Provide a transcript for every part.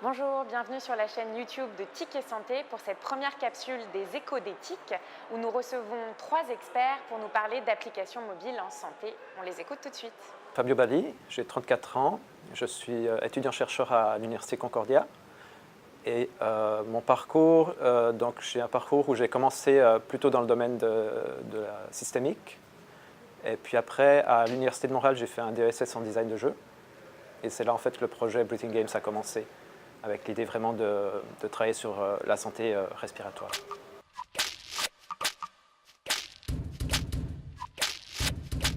Bonjour, bienvenue sur la chaîne YouTube de TIC et Santé pour cette première capsule des échos d'éthique où nous recevons 3 experts pour nous parler d'applications mobiles en santé. On les écoute tout de suite. Fabio Bali, j'ai 34 ans, je suis étudiant-chercheur à l'Université Concordia. Et mon parcours, j'ai un parcours où j'ai commencé plutôt dans le domaine de la systémique. Et puis après, à l'Université de Montréal, j'ai fait un DESS en design de jeu. Et c'est là en fait que le projet Breathing Games a commencé, avec l'idée vraiment de travailler sur la santé respiratoire.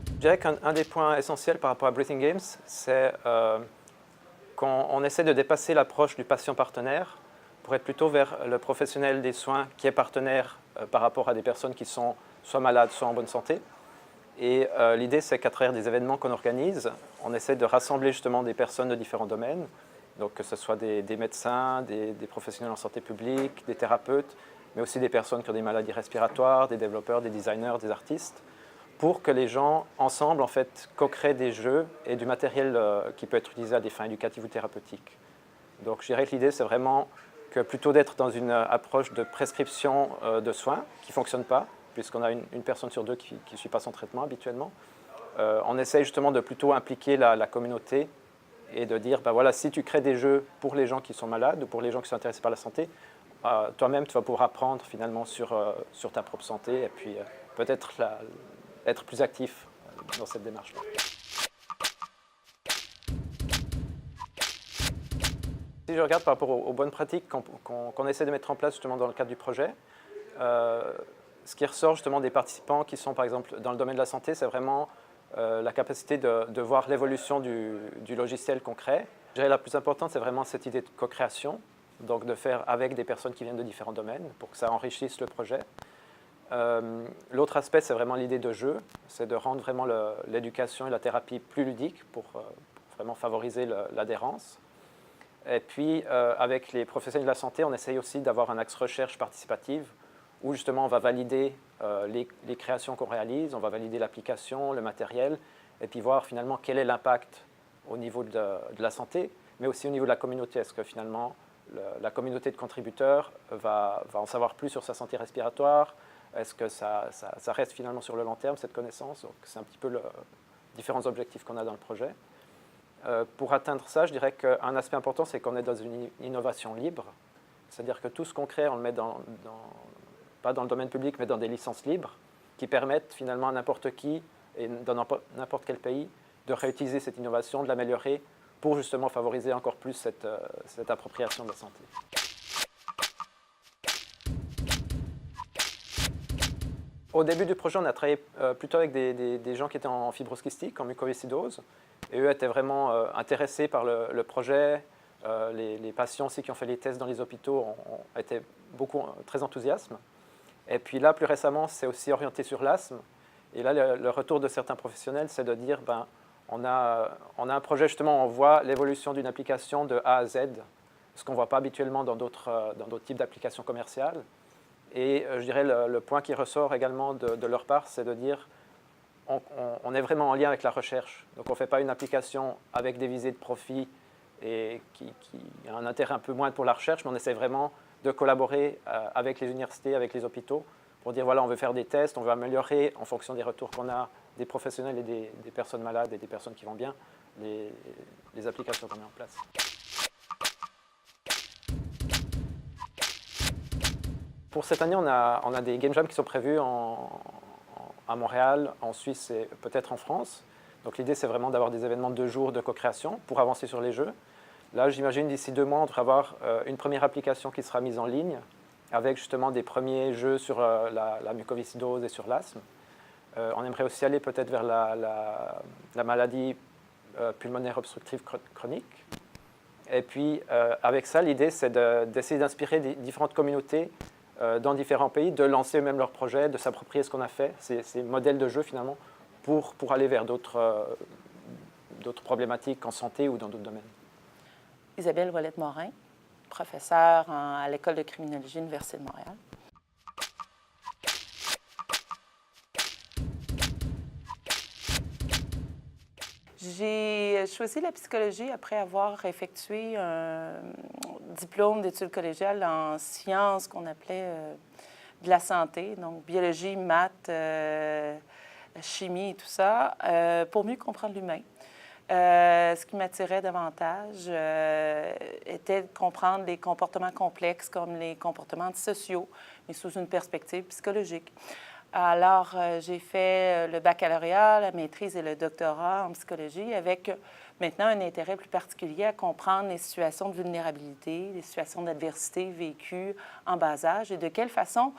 Je dirais qu'un des points essentiels par rapport à Breathing Games, c'est qu'on essaie de dépasser l'approche du patient partenaire pour être plutôt vers le professionnel des soins qui est partenaire par rapport à des personnes qui sont soit malades, soit en bonne santé. Et l'idée, c'est qu'à travers des événements qu'on organise, on essaie de rassembler justement des personnes de différents domaines, donc que ce soit des médecins, des professionnels en santé publique, des thérapeutes, mais aussi des personnes qui ont des maladies respiratoires, des développeurs, des designers, des artistes, pour que les gens, ensemble, en fait, co-créent des jeux et du matériel qui peut être utilisé à des fins éducatives ou thérapeutiques. Donc je dirais que l'idée, c'est vraiment que plutôt d'être dans une approche de prescription de soins qui ne fonctionne pas, puisqu'on a une personne sur deux qui ne suit pas son traitement habituellement, on essaye justement de plutôt impliquer la communauté et de dire, ben voilà, si tu crées des jeux pour les gens qui sont malades ou pour les gens qui sont intéressés par la santé, toi-même, tu vas pouvoir apprendre finalement sur ta propre santé et puis peut-être être plus actif dans cette démarche-là. Si je regarde par rapport aux bonnes pratiques qu'on essaie de mettre en place justement dans le cadre du projet, ce qui ressort justement des participants qui sont par exemple dans le domaine de la santé, c'est vraiment la capacité de voir l'évolution du logiciel qu'on crée. Je dirais la plus importante, c'est vraiment cette idée de co-création, donc de faire avec des personnes qui viennent de différents domaines pour que ça enrichisse le projet. L'autre aspect, c'est vraiment l'idée de jeu, c'est de rendre vraiment l'éducation et la thérapie plus ludiques pour vraiment favoriser l'adhérence. Et puis, avec les professionnels de la santé, on essaye aussi d'avoir un axe recherche participative où justement on va valider les créations qu'on réalise, on va valider l'application, le matériel, et puis voir finalement quel est l'impact au niveau de la santé, mais aussi au niveau de la communauté. Est-ce que finalement la communauté de contributeurs va en savoir plus sur sa santé respiratoire? Est-ce que ça reste finalement sur le long terme, cette connaissance? Donc c'est un petit peu les différents objectifs qu'on a dans le projet. Pour atteindre ça, je dirais qu'un aspect important, c'est qu'on est dans une innovation libre. C'est-à-dire que tout ce qu'on crée, on le met pas dans le domaine public, mais dans des licences libres qui permettent finalement à n'importe qui et dans n'importe quel pays de réutiliser cette innovation, de l'améliorer pour justement favoriser encore plus cette appropriation de la santé. Au début du projet, on a travaillé plutôt avec des gens qui étaient en fibrose kystique, en mucoviscidose, et eux étaient vraiment intéressés par le projet. Les patients aussi qui ont fait les tests dans les hôpitaux ont été très enthousiastes. Et puis là, plus récemment, c'est aussi orienté sur l'asthme. Et là, le retour de certains professionnels, c'est de dire, on a un projet justement, on voit l'évolution d'une application de A à Z, ce qu'on ne voit pas habituellement dans d'autres types d'applications commerciales. Et je dirais le point qui ressort également de leur part, c'est de dire on est vraiment en lien avec la recherche. Donc on ne fait pas une application avec des visées de profit et qui a un intérêt un peu moins pour la recherche, mais on essaie vraiment de collaborer avec les universités, avec les hôpitaux, pour dire voilà, on veut faire des tests, on veut améliorer en fonction des retours qu'on a des professionnels et des personnes malades et des personnes qui vont bien, les applications qu'on met en place. Pour cette année, on a des game jams qui sont prévus à Montréal, en Suisse et peut-être en France. Donc l'idée, c'est vraiment d'avoir des événements de 2 jours de co-création pour avancer sur les jeux. Là, j'imagine d'ici 2 mois, on devrait avoir une première application qui sera mise en ligne avec justement des premiers jeux sur la mucoviscidose et sur l'asthme. On aimerait aussi aller peut-être vers la maladie pulmonaire obstructive chronique. Et puis, avec ça, l'idée, c'est d'essayer d'inspirer différentes communautés dans différents pays, de lancer eux-mêmes leurs projets, de s'approprier ce qu'on a fait, ces modèles de jeu finalement, pour aller vers d'autres problématiques en santé ou dans d'autres domaines. Isabelle Ouellette-Morin, professeure à l'École de criminologie de l'Université de Montréal. J'ai choisi la psychologie après avoir effectué un diplôme d'études collégiales en sciences qu'on appelait de la santé, donc biologie, maths, chimie et tout ça, pour mieux comprendre l'humain. Ce qui m'attirait davantage était de comprendre les comportements complexes comme les comportements antisociaux, mais sous une perspective psychologique. Alors, j'ai fait le baccalauréat, la maîtrise et le doctorat en psychologie avec maintenant un intérêt plus particulier à comprendre les situations de vulnérabilité, les situations d'adversité vécues en bas âge et de quelle façon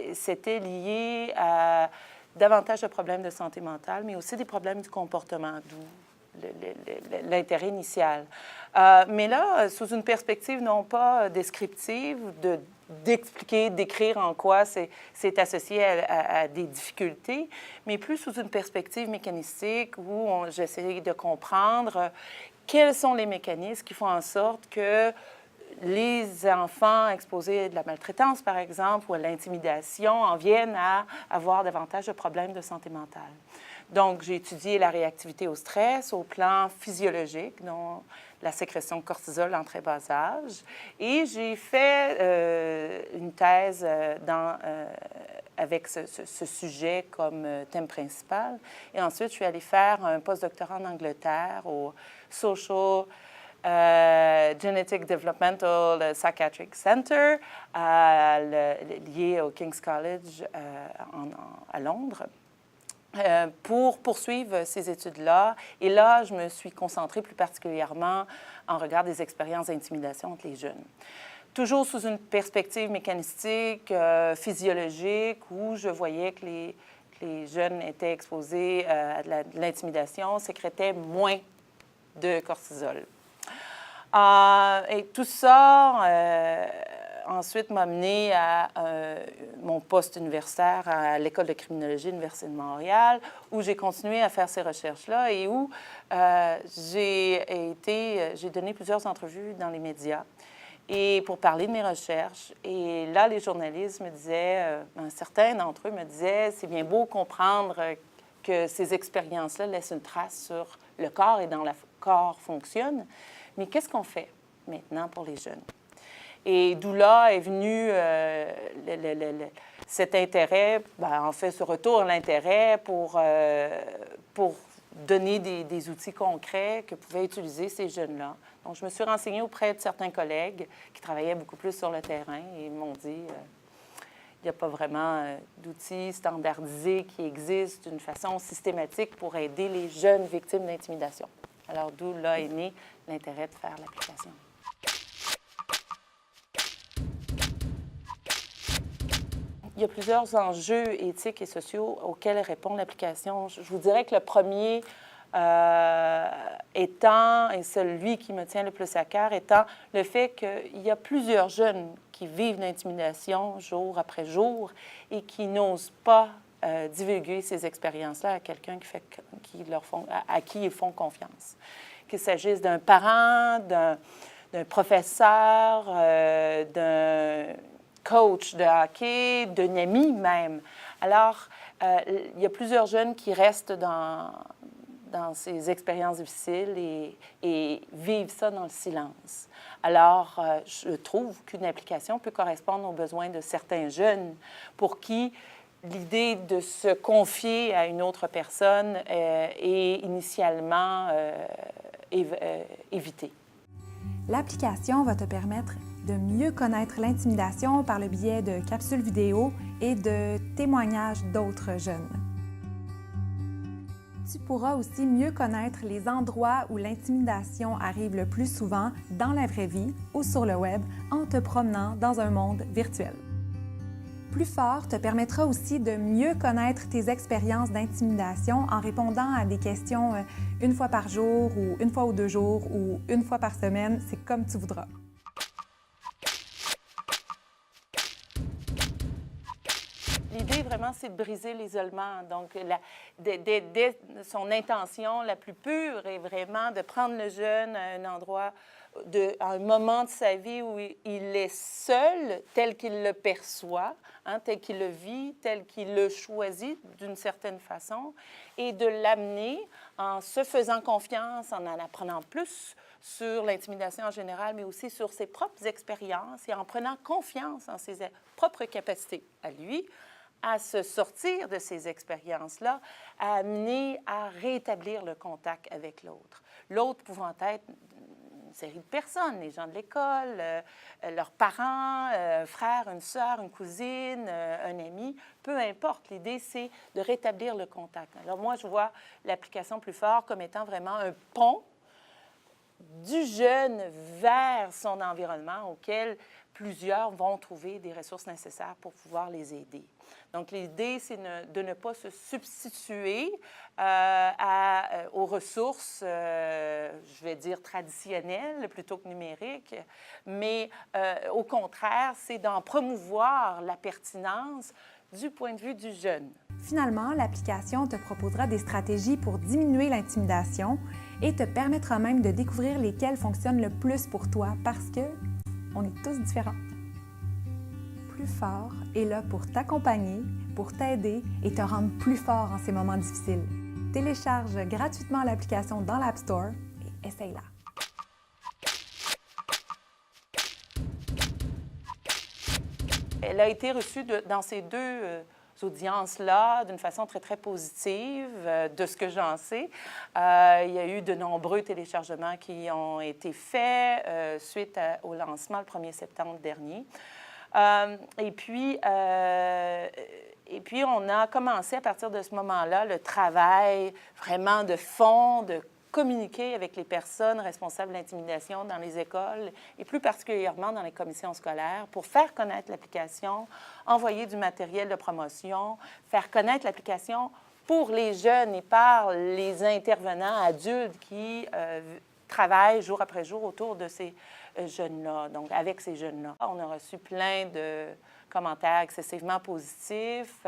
c'était lié à davantage de problèmes de santé mentale, mais aussi des problèmes du comportement, d'où l'intérêt initial. Mais là, sous une perspective non pas descriptive, d'expliquer, d'écrire en quoi c'est associé à des difficultés, mais plus sous une perspective mécanistique où j'essaie de comprendre quels sont les mécanismes qui font en sorte que les enfants exposés à de la maltraitance, par exemple, ou à l'intimidation, en viennent à avoir davantage de problèmes de santé mentale. Donc, j'ai étudié la réactivité au stress au plan physiologique, dont la sécrétion de cortisol en très bas âge. Et j'ai fait une thèse avec ce sujet comme thème principal. Et ensuite, je suis allée faire un postdoctorat en Angleterre au Social Genetic Developmental Psychiatric Center, lié au King's College à Londres. Pour poursuivre ces études-là. Et là, je me suis concentrée plus particulièrement en regard des expériences d'intimidation entre les jeunes. Toujours sous une perspective mécanistique, physiologique, où je voyais que les jeunes étaient exposés à de l'intimidation, sécrétaient moins de cortisol. Et tout ça, ensuite, m'a mené à mon poste universitaire à l'École de criminologie de l'Université de Montréal, où j'ai continué à faire ces recherches-là et où j'ai donné plusieurs entrevues dans les médias et pour parler de mes recherches. Et là, les journalistes me disaient, certains d'entre eux me disaient, c'est bien beau comprendre que ces expériences-là laissent une trace sur le corps et dans le corps fonctionne, mais qu'est-ce qu'on fait maintenant pour les jeunes? Et d'où là est venu cet intérêt, en fait, ce retour à l'intérêt pour donner des outils concrets que pouvaient utiliser ces jeunes-là. Donc, je me suis renseignée auprès de certains collègues qui travaillaient beaucoup plus sur le terrain et ils m'ont dit il n'y a pas vraiment d'outils standardisés qui existent d'une façon systématique pour aider les jeunes victimes d'intimidation. Alors, d'où là est né l'intérêt de faire l'application. Il y a plusieurs enjeux éthiques et sociaux auxquels répond l'application. Je vous dirais que le premier étant, et celui qui me tient le plus à cœur, étant le fait qu'il y a plusieurs jeunes qui vivent l'intimidation jour après jour et qui n'osent pas divulguer ces expériences-là à quelqu'un à qui ils font confiance. Qu'il s'agisse d'un parent, d'un professeur, d'un coach de hockey, d'un ami même. Alors, il y a plusieurs jeunes qui restent dans ces expériences difficiles et vivent ça dans le silence. Alors, je trouve qu'une application peut correspondre aux besoins de certains jeunes pour qui l'idée de se confier à une autre personne est initialement évitée. L'application va te permettre de mieux connaître l'intimidation par le biais de capsules vidéo et de témoignages d'autres jeunes. Tu pourras aussi mieux connaître les endroits où l'intimidation arrive le plus souvent dans la vraie vie ou sur le web en te promenant dans un monde virtuel. Plus fort te permettra aussi de mieux connaître tes expériences d'intimidation en répondant à des questions une fois par jour ou une fois ou 2 jours ou une fois par semaine, c'est comme tu voudras. L'idée, vraiment, c'est de briser l'isolement. Donc, son intention la plus pure est vraiment de prendre le jeune à un endroit à un moment de sa vie où il est seul, tel qu'il le perçoit, hein, tel qu'il le vit, tel qu'il le choisit d'une certaine façon, et de l'amener en se faisant confiance, en apprenant plus sur l'intimidation en général, mais aussi sur ses propres expériences et en prenant confiance en ses propres capacités à lui, à se sortir de ces expériences-là, à amener à rétablir le contact avec l'autre. L'autre pouvant être une série de personnes, les gens de l'école, leurs parents, un frère, une sœur, une cousine, un ami, peu importe. L'idée, c'est de rétablir le contact. Alors moi, je vois l'application Plus fort comme étant vraiment un pont du jeune vers son environnement auquel plusieurs vont trouver des ressources nécessaires pour pouvoir les aider. Donc, l'idée, c'est de ne pas se substituer aux ressources, je vais dire, traditionnelles plutôt que numériques, mais au contraire, c'est d'en promouvoir la pertinence du point de vue du jeune. Finalement, l'application te proposera des stratégies pour diminuer l'intimidation et te permettra même de découvrir lesquelles fonctionnent le plus pour toi parce que on est tous différents. Plus fort est là pour t'accompagner, pour t'aider et te rendre plus fort en ces moments difficiles. Télécharge gratuitement l'application dans l'App Store et essaye-la. Elle a été reçue dans ces deux audiences-là d'une façon très, très positive, de ce que j'en sais. Il y a eu de nombreux téléchargements qui ont été faits suite au lancement le 1er septembre dernier. Et puis, on a commencé à partir de ce moment-là le travail vraiment de fond, de communiquer avec les personnes responsables de l'intimidation dans les écoles et plus particulièrement dans les commissions scolaires pour faire connaître l'application, envoyer du matériel de promotion, faire connaître l'application pour les jeunes et par les intervenants adultes qui travaillent jour après jour autour de ces jeunes-là, donc avec ces jeunes-là. On a reçu plein de commentaires excessivement positifs.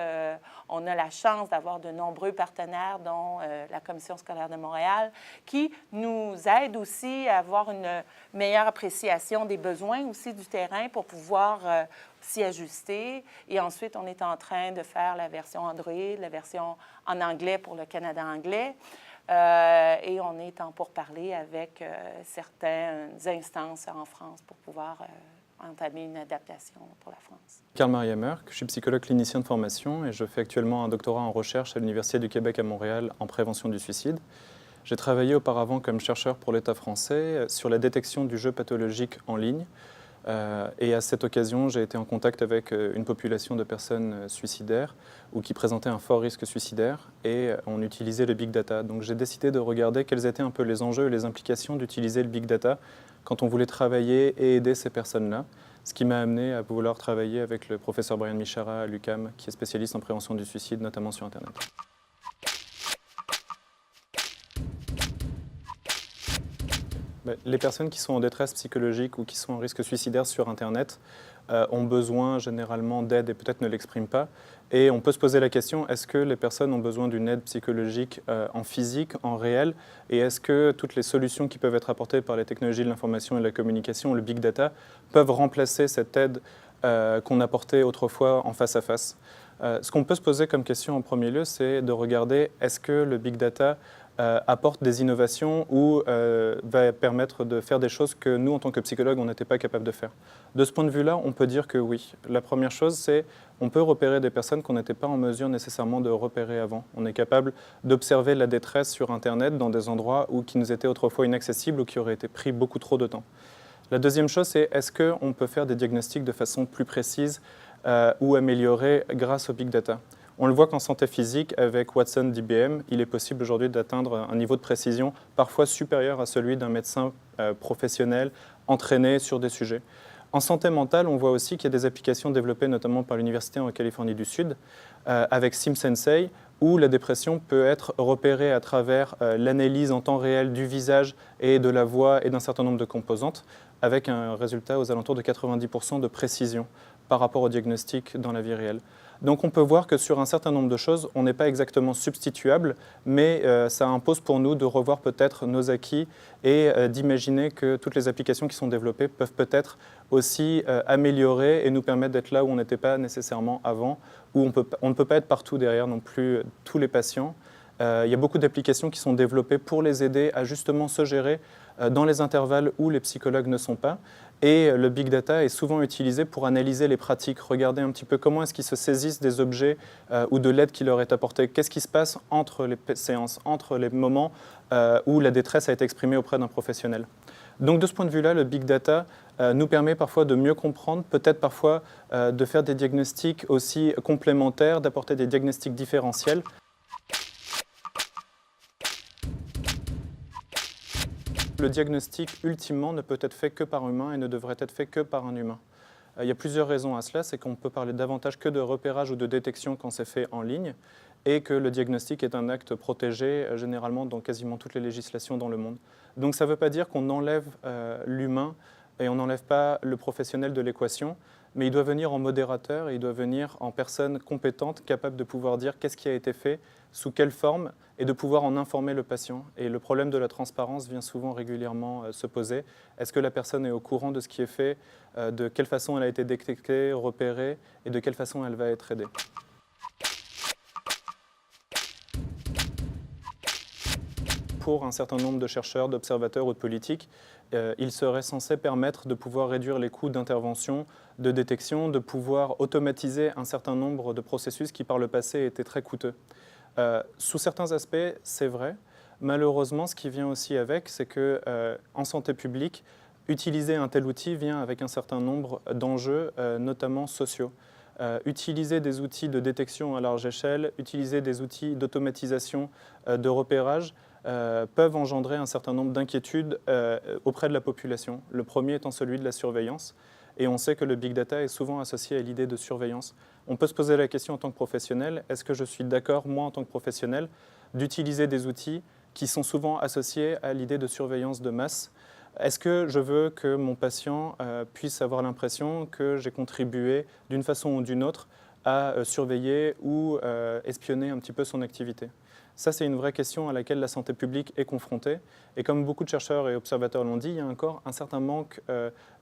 On a la chance d'avoir de nombreux partenaires, dont la Commission scolaire de Montréal, qui nous aident aussi à avoir une meilleure appréciation des besoins aussi du terrain pour pouvoir s'y ajuster. Et ensuite, on est en train de faire la version Android, la version en anglais pour le Canada anglais. Et on est en pourparlers avec certaines instances en France pour pouvoir entamer une adaptation pour la France. Karl-Marie Merck, je suis psychologue clinicien de formation et je fais actuellement un doctorat en recherche à l'Université du Québec à Montréal en prévention du suicide. J'ai travaillé auparavant comme chercheur pour l'État français sur la détection du jeu pathologique en ligne. Et à cette occasion, j'ai été en contact avec une population de personnes suicidaires ou qui présentaient un fort risque suicidaire et on utilisait le big data. Donc j'ai décidé de regarder quels étaient un peu les enjeux et les implications d'utiliser le big data quand on voulait travailler et aider ces personnes-là, ce qui m'a amené à vouloir travailler avec le professeur Brian Michara à l'UQAM, qui est spécialiste en prévention du suicide, notamment sur Internet. Les personnes qui sont en détresse psychologique ou qui sont en risque suicidaire sur Internet ont besoin généralement d'aide et peut-être ne l'expriment pas. Et on peut se poser la question, est-ce que les personnes ont besoin d'une aide psychologique en physique, en réel? Et est-ce que toutes les solutions qui peuvent être apportées par les technologies de l'information et de la communication, le big data, peuvent remplacer cette aide qu'on apportait autrefois en face à face? Ce qu'on peut se poser comme question en premier lieu, c'est de regarder, est-ce que le big data apporte des innovations ou va permettre de faire des choses que nous, en tant que psychologues, on n'était pas capable de faire. De ce point de vue-là, on peut dire que oui. La première chose, c'est qu'on peut repérer des personnes qu'on n'était pas en mesure nécessairement de repérer avant. On est capable d'observer la détresse sur Internet dans des endroits qui nous étaient autrefois inaccessibles ou qui auraient été pris beaucoup trop de temps. La deuxième chose, c'est est-ce qu'on peut faire des diagnostics de façon plus précise ou améliorée grâce au big data? On le voit qu'en santé physique, avec Watson DBM, il est possible aujourd'hui d'atteindre un niveau de précision parfois supérieur à celui d'un médecin professionnel entraîné sur des sujets. En santé mentale, on voit aussi qu'il y a des applications développées notamment par l'Université en Californie du Sud, avec SimSensei, où la dépression peut être repérée à travers l'analyse en temps réel du visage et de la voix et d'un certain nombre de composantes, avec un résultat aux alentours de 90% de précision par rapport au diagnostic dans la vie réelle. Donc on peut voir que sur un certain nombre de choses, on n'est pas exactement substituable, mais ça impose pour nous de revoir peut-être nos acquis et d'imaginer que toutes les applications qui sont développées peuvent peut-être aussi améliorer et nous permettre d'être là où on n'était pas nécessairement avant, où on ne peut pas être partout derrière non plus tous les patients. Il y a beaucoup d'applications qui sont développées pour les aider à justement se gérer dans les intervalles où les psychologues ne sont pas. Et le big data est souvent utilisé pour analyser les pratiques, regarder un petit peu comment est-ce qu'ils se saisissent des objets ou de l'aide qui leur est apportée. Qu'est-ce qui se passe entre les séances, entre les moments où la détresse a été exprimée auprès d'un professionnel. Donc de ce point de vue-là, le big data nous permet parfois de mieux comprendre, peut-être parfois de faire des diagnostics aussi complémentaires, d'apporter des diagnostics différentiels. Le diagnostic, ultimement, ne peut être fait que par humain et ne devrait être fait que par un humain. Il y a plusieurs raisons à cela. C'est qu'on peut parler davantage que de repérage ou de détection quand c'est fait en ligne et que le diagnostic est un acte protégé, généralement dans quasiment toutes les législations dans le monde. Donc ça ne veut pas dire qu'on enlève l'humain et on n'enlève pas le professionnel de l'équation, mais il doit venir en modérateur et il doit venir en personne compétente, capable de pouvoir dire qu'est-ce qui a été fait, sous quelle forme, et de pouvoir en informer le patient. Et le problème de la transparence vient souvent régulièrement se poser. Est-ce que la personne est au courant de ce qui est fait, de quelle façon elle a été détectée, repérée, et de quelle façon elle va être aidée? Pour un certain nombre de chercheurs, d'observateurs ou de politiques, il serait censé permettre de pouvoir réduire les coûts d'intervention, de détection, de pouvoir automatiser un certain nombre de processus qui par le passé étaient très coûteux. Sous certains aspects, c'est vrai. Malheureusement, ce qui vient aussi avec, c'est qu'en santé publique, utiliser un tel outil vient avec un certain nombre d'enjeux, notamment sociaux. Utiliser des outils de détection à large échelle, utiliser des outils d'automatisation, de repérage, peuvent engendrer un certain nombre d'inquiétudes auprès de la population. Le premier étant celui de la surveillance. Et on sait que le big data est souvent associé à l'idée de surveillance. On peut se poser la question en tant que professionnel, est-ce que je suis d'accord, moi en tant que professionnel, d'utiliser des outils qui sont souvent associés à l'idée de surveillance de masse? Est-ce que je veux que mon patient puisse avoir l'impression que j'ai contribué d'une façon ou d'une autre à surveiller ou espionner un petit peu son activité? Ça, c'est une vraie question à laquelle la santé publique est confrontée. Et comme beaucoup de chercheurs et observateurs l'ont dit, il y a encore un certain manque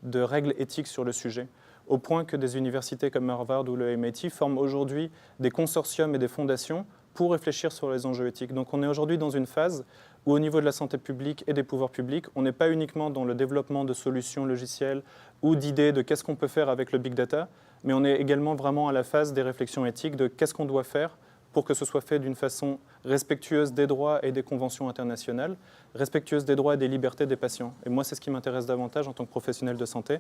de règles éthiques sur le sujet, au point que des universités comme Harvard ou le MIT forment aujourd'hui des consortiums et des fondations pour réfléchir sur les enjeux éthiques. Donc on est aujourd'hui dans une phase où au niveau de la santé publique et des pouvoirs publics, on n'est pas uniquement dans le développement de solutions logicielles ou d'idées de qu'est-ce qu'on peut faire avec le big data, mais on est également vraiment à la phase des réflexions éthiques de qu'est-ce qu'on doit faire pour que ce soit fait d'une façon respectueuse des droits et des conventions internationales, respectueuse des droits et des libertés des patients. Et moi, c'est ce qui m'intéresse davantage en tant que professionnel de santé.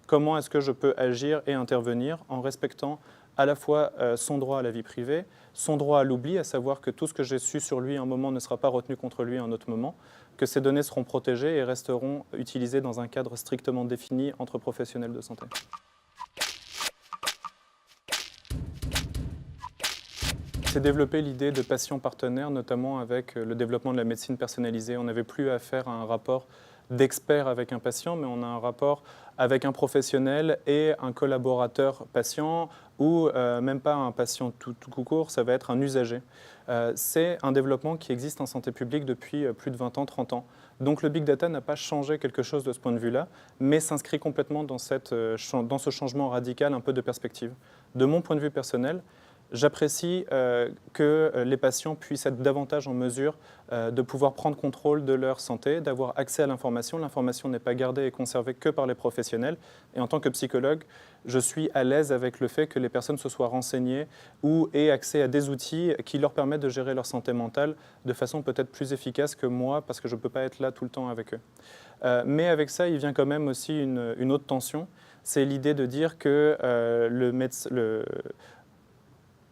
Comment est-ce que je peux agir et intervenir en respectant à la fois son droit à la vie privée, son droit à l'oubli, à savoir que tout ce que j'ai su sur lui à un moment ne sera pas retenu contre lui à un autre moment, que ces données seront protégées et resteront utilisées dans un cadre strictement défini entre professionnels de santé. C'est développer l'idée de patient partenaire, notamment avec le développement de la médecine personnalisée. On n'avait plus affaire à un rapport d'expert avec un patient, mais on a un rapport avec un professionnel et un collaborateur patient, ou même pas un patient tout court, ça va être un usager. C'est un développement qui existe en santé publique depuis plus de 20 ans, 30 ans. Donc le big data n'a pas changé quelque chose de ce point de vue-là, mais s'inscrit complètement dans ce changement radical, un peu de perspective. De mon point de vue personnel, j'apprécie que les patients puissent être davantage en mesure de pouvoir prendre contrôle de leur santé, d'avoir accès à l'information. L'information n'est pas gardée et conservée que par les professionnels. Et en tant que psychologue, je suis à l'aise avec le fait que les personnes se soient renseignées ou aient accès à des outils qui leur permettent de gérer leur santé mentale de façon peut-être plus efficace que moi, parce que je ne peux pas être là tout le temps avec eux. Mais avec ça, il vient quand même aussi une autre tension. C'est l'idée de dire que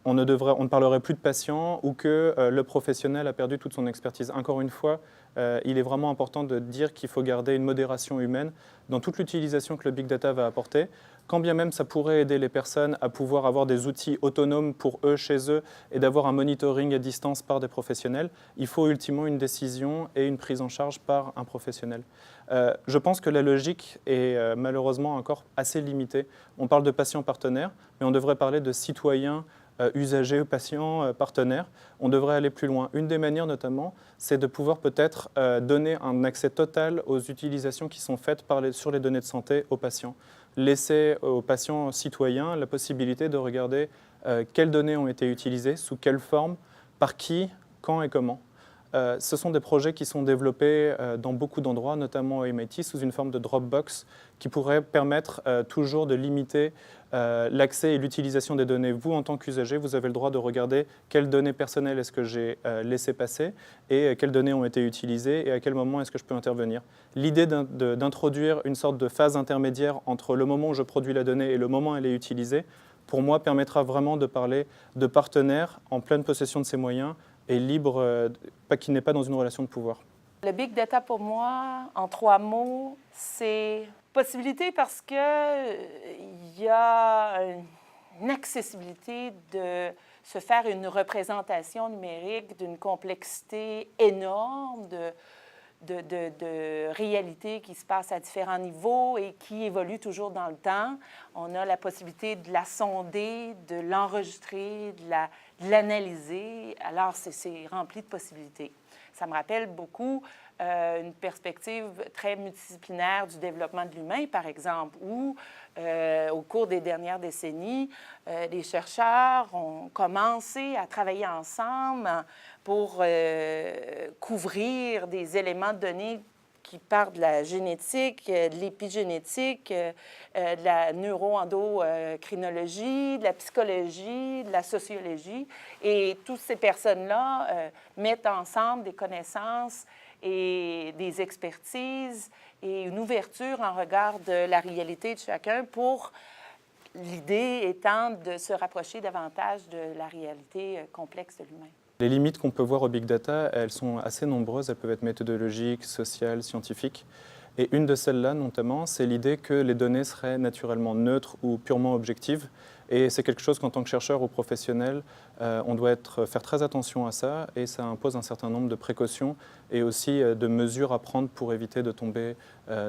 on ne parlerait plus de patient ou que le professionnel a perdu toute son expertise. Encore une fois, il est vraiment important de dire qu'il faut garder une modération humaine dans toute l'utilisation que le big data va apporter. Quand bien même ça pourrait aider les personnes à pouvoir avoir des outils autonomes pour eux, chez eux, et d'avoir un monitoring à distance par des professionnels, il faut ultimement une décision et une prise en charge par un professionnel. Je pense que la logique est malheureusement encore assez limitée. On parle de patients partenaires, mais on devrait parler de citoyens usagers, patients, partenaires. On devrait aller plus loin. Une des manières notamment, c'est de pouvoir peut-être donner un accès total aux utilisations qui sont faites sur les données de santé aux patients. Laisser aux patients citoyens la possibilité de regarder quelles données ont été utilisées, sous quelle forme, par qui, quand et comment. Ce sont des projets qui sont développés dans beaucoup d'endroits, notamment au MIT, sous une forme de Dropbox, qui pourrait permettre toujours de limiter l'accès et l'utilisation des données. Vous, en tant qu'usager, vous avez le droit de regarder quelles données personnelles est-ce que j'ai laissé passer et quelles données ont été utilisées et à quel moment est-ce que je peux intervenir. L'idée d'introduire une sorte de phase intermédiaire entre le moment où je produis la donnée et le moment où elle est utilisée, pour moi, permettra vraiment de parler de partenaires en pleine possession de ses moyens et libre, qui n'est pas dans une relation de pouvoir. Le big data, pour moi, en 3 mots, c'est possibilité parce qu'il y a une accessibilité de se faire une représentation numérique d'une complexité énorme, de réalité qui se passe à différents niveaux et qui évolue toujours dans le temps. On a la possibilité de la sonder, de l'enregistrer, de l'analyser. Alors, c'est rempli de possibilités. Ça me rappelle beaucoup une perspective très multidisciplinaire du développement de l'humain, par exemple, où, au cours des dernières décennies, les chercheurs ont commencé à travailler ensemble pour couvrir des éléments de données qui partent de la génétique, de l'épigénétique, de la neuroendocrinologie, de la psychologie, de la sociologie. Et toutes ces personnes-là mettent ensemble des connaissances et des expertises et une ouverture en regard de la réalité de chacun pour l'idée étant de se rapprocher davantage de la réalité complexe de l'humain. Les limites qu'on peut voir au big data, elles sont assez nombreuses. Elles peuvent être méthodologiques, sociales, scientifiques. Et une de celles-là, notamment, c'est l'idée que les données seraient naturellement neutres ou purement objectives. Et c'est quelque chose qu'en tant que chercheur ou professionnel, on doit faire très attention à ça. Et ça impose un certain nombre de précautions et aussi de mesures à prendre pour éviter de tomber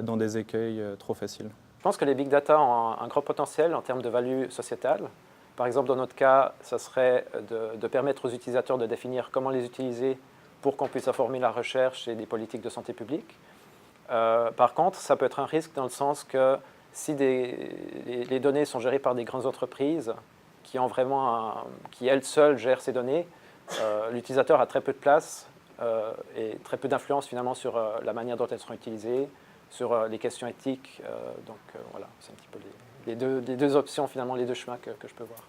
dans des écueils trop faciles. Je pense que les big data ont un gros potentiel en termes de value sociétale. Par exemple, dans notre cas, ça serait de permettre aux utilisateurs de définir comment les utiliser pour qu'on puisse informer la recherche et des politiques de santé publique. Par contre, ça peut être un risque dans le sens que si les données sont gérées par des grandes entreprises qui elles seules gèrent ces données, l'utilisateur a très peu de place et très peu d'influence finalement sur la manière dont elles seront utilisées, sur les questions éthiques. Donc voilà, c'est un petit peu les deux options, finalement, les deux chemins que je peux voir.